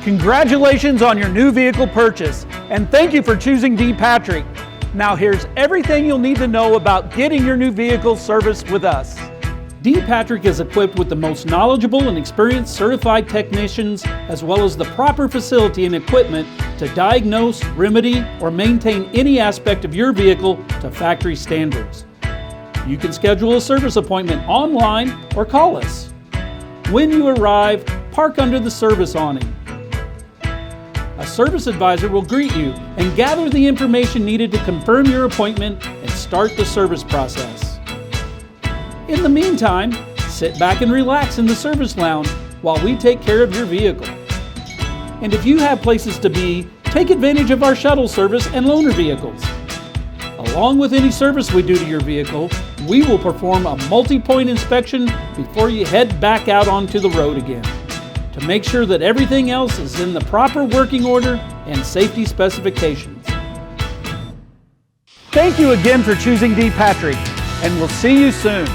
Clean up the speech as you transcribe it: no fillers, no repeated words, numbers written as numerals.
Congratulations on your new vehicle purchase, and thank you for choosing D. Patrick. Now here's everything you'll need to know about getting your new vehicle serviced with us. D. Patrick is equipped with the most knowledgeable and experienced certified technicians, as well as the proper facility and equipment to diagnose, remedy, or maintain any aspect of your vehicle to factory standards. You can schedule a service appointment online or call us. When you arrive, park under the service awning. A service advisor will greet you and gather the information needed to confirm your appointment and start the service process. In the meantime, sit back and relax in the service lounge while we take care of your vehicle. And if you have places to be, take advantage of our shuttle service and loaner vehicles. Along with any service we do to your vehicle, we will perform a multi-point inspection before you head back out onto the road again, to make sure that everything else is in the proper working order and safety specifications. Thank you again for choosing D. Patrick, and we'll see you soon.